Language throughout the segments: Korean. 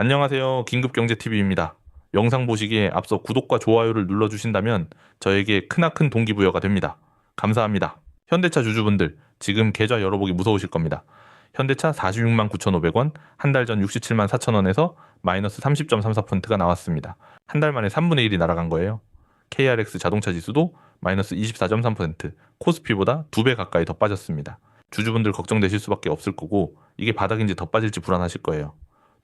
안녕하세요. 긴급경제TV입니다. 영상 보시기에 앞서 구독과 좋아요를 눌러주신다면 저에게 크나큰 동기부여가 됩니다. 감사합니다. 현대차 주주분들, 지금 계좌 열어보기 무서우실 겁니다. 현대차 46만 9,500원, 한 달 전 67만 4천원에서 마이너스 30.34%가 나왔습니다. 한 달 만에 3분의 1이 날아간 거예요. KRX 자동차 지수도 마이너스 24.3%, 코스피보다 2배 가까이 더 빠졌습니다. 주주분들 걱정되실 수밖에 없을 거고, 이게 바닥인지 더 빠질지 불안하실 거예요.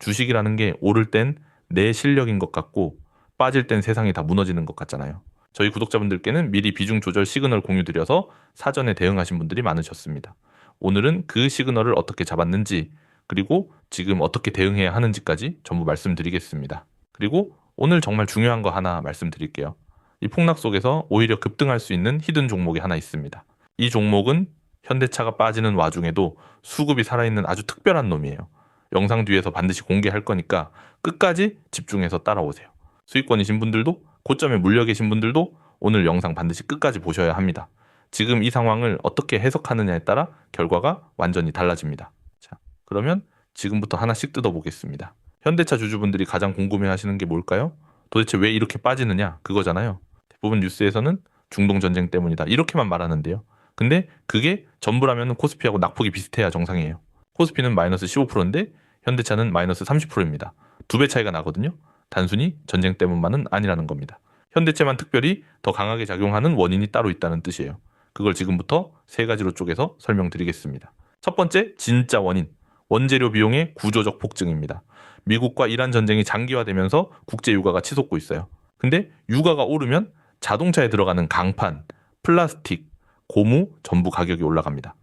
주식이라는 게 오를 땐 내 실력인 것 같고 빠질 땐 세상이 다 무너지는 것 같잖아요. 저희 구독자분들께는 미리 비중 조절 시그널 공유드려서 사전에 대응하신 분들이 많으셨습니다. 오늘은 그 시그널을 어떻게 잡았는지, 그리고 지금 어떻게 대응해야 하는지까지 전부 말씀드리겠습니다. 그리고 오늘 정말 중요한 거 하나 말씀드릴게요. 이 폭락 속에서 오히려 급등할 수 있는 히든 종목이 하나 있습니다. 이 종목은 현대차가 빠지는 와중에도 수급이 살아있는 아주 특별한 놈이에요. 영상 뒤에서 반드시 공개할 거니까 끝까지 집중해서 따라오세요. 수익권이신 분들도, 고점에 물려 계신 분들도 오늘 영상 반드시 끝까지 보셔야 합니다. 지금 이 상황을 어떻게 해석하느냐에 따라 결과가 완전히 달라집니다. 자, 그러면 지금부터 하나씩 뜯어보겠습니다. 현대차 주주분들이 가장 궁금해 하시는 게 뭘까요? 도대체 왜 이렇게 빠지느냐? 그거잖아요. 대부분 뉴스에서는 중동 전쟁 때문이다, 이렇게만 말하는데요. 근데 그게 전부라면 코스피하고 낙폭이 비슷해야 정상이에요. 코스피는 마이너스 15%인데 현대차는 마이너스 30%입니다. 2배 차이가 나거든요. 단순히 전쟁 때문만은 아니라는 겁니다. 현대차만 특별히 더 강하게 작용하는 원인이 따로 있다는 뜻이에요. 그걸 지금부터 세 가지로 쪼개서 설명드리겠습니다. 첫 번째, 진짜 원인. 원재료 비용의 구조적 폭증입니다. 미국과 이란 전쟁이 장기화되면서 국제 유가가 치솟고 있어요. 근데 유가가 오르면 자동차에 들어가는 강판, 플라스틱, 고무 전부 가격이 올라갑니다.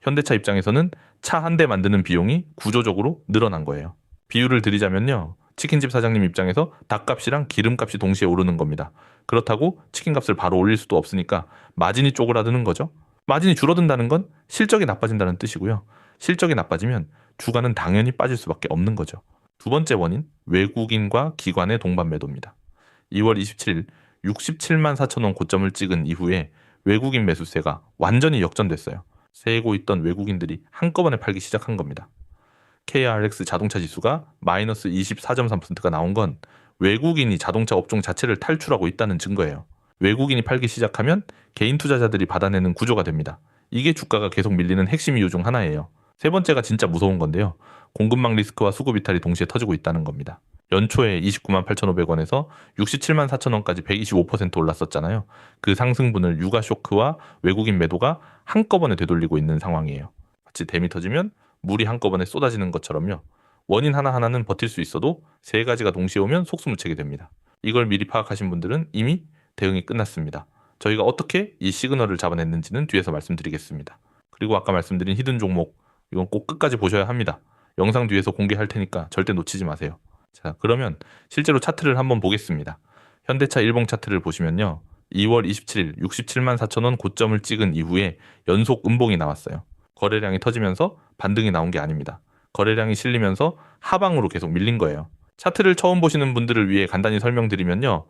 현대차 입장에서는 차 한 대 만드는 비용이 구조적으로 늘어난 거예요. 비유를 드리자면요, 치킨집 사장님 입장에서 닭값이랑 기름값이 동시에 오르는 겁니다. 그렇다고 치킨값을 바로 올릴 수도 없으니까 마진이 쪼그라드는 거죠. 마진이 줄어든다는 건 실적이 나빠진다는 뜻이고요. 실적이 나빠지면 주가는 당연히 빠질 수밖에 없는 거죠. 두 번째 원인, 외국인과 기관의 동반 매도입니다. 2월 27일 67만 4천 원 고점을 찍은 이후에 외국인 매수세가 완전히 역전됐어요. 세고 있던 외국인들이 한꺼번에 팔기 시작한 겁니다. KRX 자동차 지수가 마이너스 24.3%가 나온 건 외국인이 자동차 업종 자체를 탈출하고 있다는 증거예요. 외국인이 팔기 시작하면 개인 투자자들이 받아내는 구조가 됩니다. 이게 주가가 계속 밀리는 핵심 이유 중 하나예요. 세 번째가 진짜 무서운 건데요. 공급망 리스크와 수급 이탈이 동시에 터지고 있다는 겁니다. 연초에 29만 8,500원에서 67만 4천원까지 125% 올랐었잖아요. 그 상승분을 유가 쇼크와 외국인 매도가 한꺼번에 되돌리고 있는 상황이에요. 마치 댐이 터지면 물이 한꺼번에 쏟아지는 것처럼요. 원인 하나하나는 버틸 수 있어도 세 가지가 동시에 오면 속수무책이 됩니다. 이걸 미리 파악하신 분들은 이미 대응이 끝났습니다. 저희가 어떻게 이 시그널을 잡아냈는지는 뒤에서 말씀드리겠습니다. 그리고 아까 말씀드린 히든 종목, 이건 꼭 끝까지 보셔야 합니다. 영상 뒤에서 공개할 테니까 절대 놓치지 마세요. 자, 그러면 실제로 차트를 한번 보겠습니다. 현대차 일봉 차트를 보시면요, 2월 27일 67만 4천원 고점을 찍은 이후에 연속 음봉이 나왔어요. 거래량이 터지면서 반등이 나온 게 아닙니다. 거래량이 실리면서 하방으로 계속 밀린 거예요. 차트를 처음 보시는 분들을 위해 간단히 설명드리면요,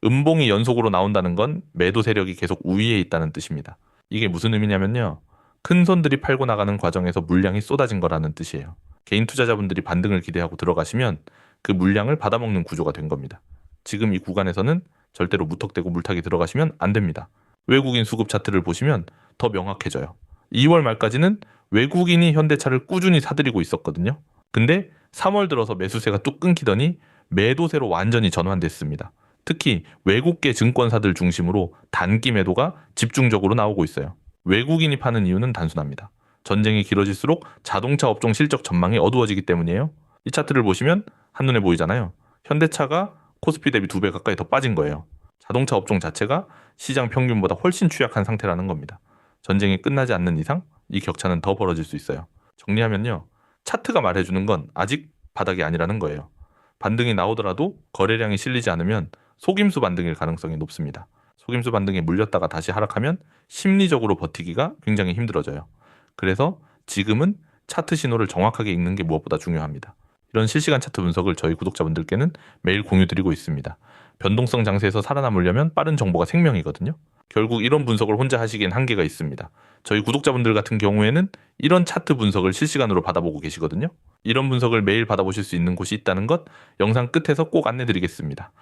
음봉이 연속으로 나온다는 건 매도 세력이 계속 우위에 있다는 뜻입니다. 이게 무슨 의미냐면요, 큰 손들이 팔고 나가는 과정에서 물량이 쏟아진 거라는 뜻이에요. 개인 투자자분들이 반등을 기대하고 들어가시면 그 물량을 받아먹는 구조가 된 겁니다. 지금 이 구간에서는 절대로 무턱대고 물타기 들어가시면 안 됩니다. 외국인 수급 차트를 보시면 더 명확해져요. 2월 말까지는 외국인이 현대차를 꾸준히 사들이고 있었거든요. 근데 3월 들어서 매수세가 뚝 끊기더니 매도세로 완전히 전환됐습니다. 특히 외국계 증권사들 중심으로 단기 매도가 집중적으로 나오고 있어요. 외국인이 파는 이유는 단순합니다. 전쟁이 길어질수록 자동차 업종 실적 전망이 어두워지기 때문이에요. 이 차트를 보시면 한눈에 보이잖아요. 현대차가 코스피 대비 2배 가까이 더 빠진 거예요. 자동차 업종 자체가 시장 평균보다 훨씬 취약한 상태라는 겁니다. 전쟁이 끝나지 않는 이상 이 격차는 더 벌어질 수 있어요. 정리하면요, 차트가 말해주는 건 아직 바닥이 아니라는 거예요. 반등이 나오더라도 거래량이 실리지 않으면 속임수 반등일 가능성이 높습니다. 속임수 반등에 물렸다가 다시 하락하면 심리적으로 버티기가 굉장히 힘들어져요. 그래서 지금은 차트 신호를 정확하게 읽는 게 무엇보다 중요합니다. 이런 실시간 차트 분석을 저희 구독자분들께는 매일 공유드리고 있습니다. 변동성 장세에서 살아남으려면 빠른 정보가 생명이거든요. 결국 이런 분석을 혼자 하시기엔 한계가 있습니다. 저희 구독자분들 같은 경우에는 이런 차트 분석을 실시간으로 받아보고 계시거든요. 이런 분석을 매일 받아보실 수 있는 곳이 있다는 것 영상 끝에서 꼭 안내드리겠습니다.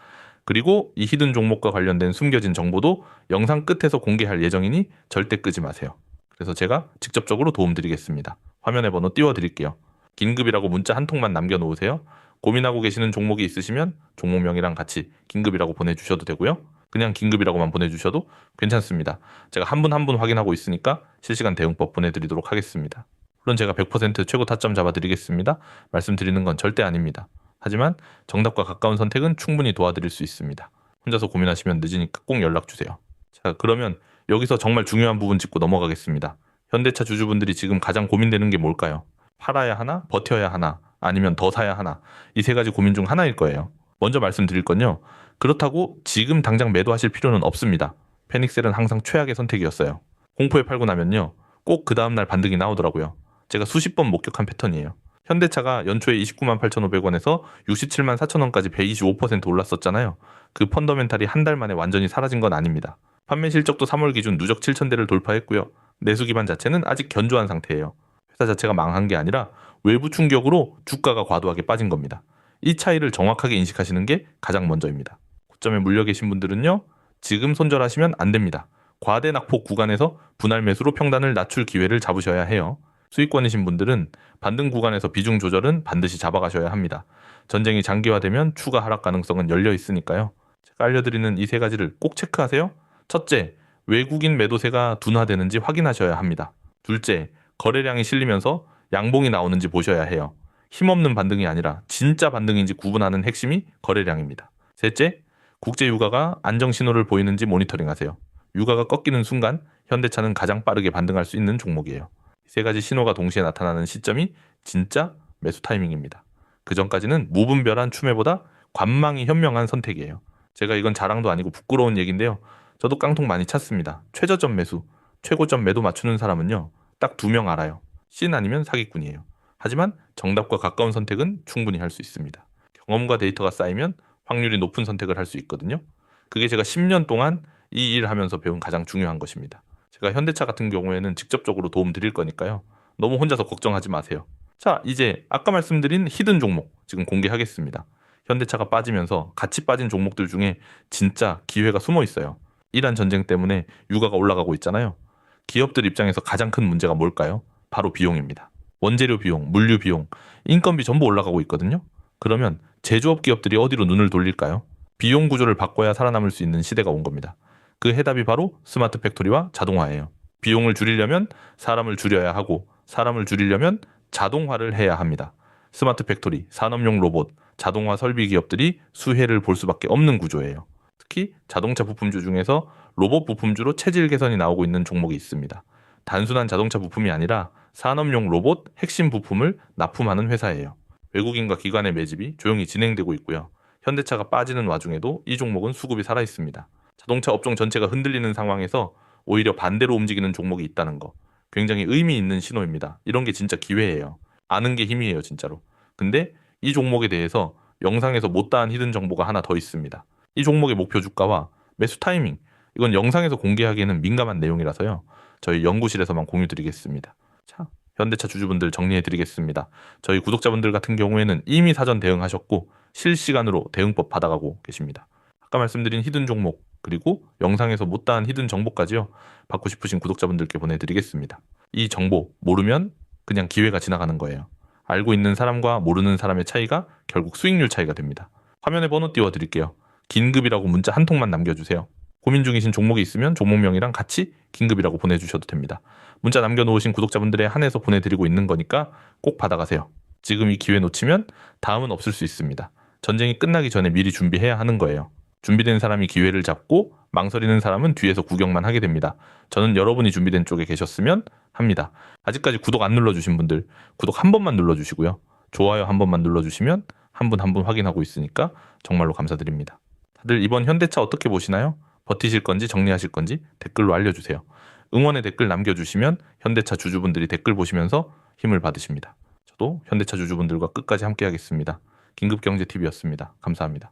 그리고 이 히든 종목과 관련된 숨겨진 정보도 영상 끝에서 공개할 예정이니 절대 끄지 마세요. 그래서 제가 직접적으로 도움드리겠습니다. 화면에 번호 띄워드릴게요. 긴급이라고 문자 한 통만 남겨놓으세요. 고민하고 계시는 종목이 있으시면 종목명이랑 같이 긴급이라고 보내주셔도 되고요. 그냥 긴급이라고만 보내주셔도 괜찮습니다. 제가 한 분 한 분 확인하고 있으니까 실시간 대응법 보내드리도록 하겠습니다. 물론 제가 100% 최고 타점 잡아드리겠습니다. 말씀드리는 건 절대 아닙니다. 하지만 정답과 가까운 선택은 충분히 도와드릴 수 있습니다. 혼자서 고민하시면 늦으니까 꼭 연락주세요. 자, 그러면 여기서 정말 중요한 부분 짚고 넘어가겠습니다. 현대차 주주분들이 지금 가장 고민되는 게 뭘까요? 팔아야 하나? 버텨야 하나? 아니면 더 사야 하나? 이 세 가지 고민 중 하나일 거예요. 먼저 말씀드릴 건요. 그렇다고 지금 당장 매도하실 필요는 없습니다. 패닉셀은 항상 최악의 선택이었어요. 공포에 팔고 나면요. 꼭 그 다음날 반등이 나오더라고요. 제가 수십 번 목격한 패턴이에요. 현대차가 연초에 29만 8,500원에서 67만 4천원까지 125% 올랐었잖아요. 그 펀더멘탈이 한 달 만에 완전히 사라진 건 아닙니다. 판매 실적도 3월 기준 누적 7,000대를 돌파했고요. 내수 기반 자체는 아직 견조한 상태예요. 회사 자체가 망한 게 아니라 외부 충격으로 주가가 과도하게 빠진 겁니다. 이 차이를 정확하게 인식하시는 게 가장 먼저입니다. 고점에 물려 계신 분들은요. 지금 손절하시면 안 됩니다. 과대 낙폭 구간에서 분할 매수로 평단을 낮출 기회를 잡으셔야 해요. 수익권이신 분들은 반등 구간에서 비중 조절은 반드시 잡아가셔야 합니다. 전쟁이 장기화되면 추가 하락 가능성은 열려 있으니까요. 제가 알려드리는 이 세 가지를 꼭 체크하세요. 첫째, 외국인 매도세가 둔화되는지 확인하셔야 합니다. 둘째, 거래량이 실리면서 양봉이 나오는지 보셔야 해요. 힘없는 반등이 아니라 진짜 반등인지 구분하는 핵심이 거래량입니다. 셋째, 국제 유가가 안정 신호를 보이는지 모니터링하세요. 유가가 꺾이는 순간 현대차는 가장 빠르게 반등할 수 있는 종목이에요. 세 가지 신호가 동시에 나타나는 시점이 진짜 매수 타이밍입니다. 그 전까지는 무분별한 추매보다 관망이 현명한 선택이에요. 제가 이건 자랑도 아니고 부끄러운 얘기인데요. 저도 깡통 많이 찼습니다. 최저점 매수, 최고점 매도 맞추는 사람은요. 딱 2명 알아요. 씬 아니면 사기꾼이에요. 하지만 정답과 가까운 선택은 충분히 할 수 있습니다. 경험과 데이터가 쌓이면 확률이 높은 선택을 할 수 있거든요. 그게 제가 10년 동안 이 일 하면서 배운 가장 중요한 것입니다. 제가 현대차 같은 경우에는 직접적으로 도움 드릴 거니까요. 너무 혼자서 걱정하지 마세요. 자, 이제 아까 말씀드린 히든 종목 지금 공개하겠습니다. 현대차가 빠지면서 같이 빠진 종목들 중에 진짜 기회가 숨어 있어요. 이란 전쟁 때문에 유가가 올라가고 있잖아요. 기업들 입장에서 가장 큰 문제가 뭘까요? 바로 비용입니다. 원재료 비용, 물류 비용, 인건비 전부 올라가고 있거든요. 그러면 제조업 기업들이 어디로 눈을 돌릴까요? 비용 구조를 바꿔야 살아남을 수 있는 시대가 온 겁니다. 그 해답이 바로 스마트 팩토리와 자동화예요. 비용을 줄이려면 사람을 줄여야 하고 사람을 줄이려면 자동화를 해야 합니다. 스마트 팩토리, 산업용 로봇, 자동화 설비 기업들이 수혜를 볼 수밖에 없는 구조예요. 특히 자동차 부품주 중에서 로봇 부품주로 체질 개선이 나오고 있는 종목이 있습니다. 단순한 자동차 부품이 아니라 산업용 로봇 핵심 부품을 납품하는 회사예요. 외국인과 기관의 매집이 조용히 진행되고 있고요. 현대차가 빠지는 와중에도 이 종목은 수급이 살아있습니다. 자동차 업종 전체가 흔들리는 상황에서 오히려 반대로 움직이는 종목이 있다는 거. 굉장히 의미 있는 신호입니다. 이런 게 진짜 기회예요. 아는 게 힘이에요, 진짜로. 근데 이 종목에 대해서 영상에서 못다한 히든 정보가 하나 더 있습니다. 이 종목의 목표 주가와 매수 타이밍. 이건 영상에서 공개하기에는 민감한 내용이라서요. 저희 연구실에서만 공유드리겠습니다. 자, 현대차 주주분들 정리해드리겠습니다. 저희 구독자분들 같은 경우에는 이미 사전 대응하셨고 실시간으로 대응법 받아가고 계십니다. 아까 말씀드린 히든 종목 그리고 영상에서 못다한 히든 정보까지요. 받고 싶으신 구독자분들께 보내드리겠습니다. 이 정보 모르면 그냥 기회가 지나가는 거예요. 알고 있는 사람과 모르는 사람의 차이가 결국 수익률 차이가 됩니다. 화면에 번호 띄워드릴게요. 긴급이라고 문자 한 통만 남겨주세요. 고민 중이신 종목이 있으면 종목명이랑 같이 긴급이라고 보내주셔도 됩니다. 문자 남겨놓으신 구독자분들에 한해서 보내드리고 있는 거니까 꼭 받아가세요. 지금 이 기회 놓치면 다음은 없을 수 있습니다. 전쟁이 끝나기 전에 미리 준비해야 하는 거예요. 준비된 사람이 기회를 잡고 망설이는 사람은 뒤에서 구경만 하게 됩니다. 저는 여러분이 준비된 쪽에 계셨으면 합니다. 아직까지 구독 안 눌러주신 분들 구독 한 번만 눌러주시고요. 좋아요 한 번만 눌러주시면 한 분 한 분 확인하고 있으니까 정말로 감사드립니다. 다들 이번 현대차 어떻게 보시나요? 버티실 건지 정리하실 건지 댓글로 알려주세요. 응원의 댓글 남겨주시면 현대차 주주분들이 댓글 보시면서 힘을 받으십니다. 저도 현대차 주주분들과 끝까지 함께 하겠습니다. 긴급경제TV였습니다. 감사합니다.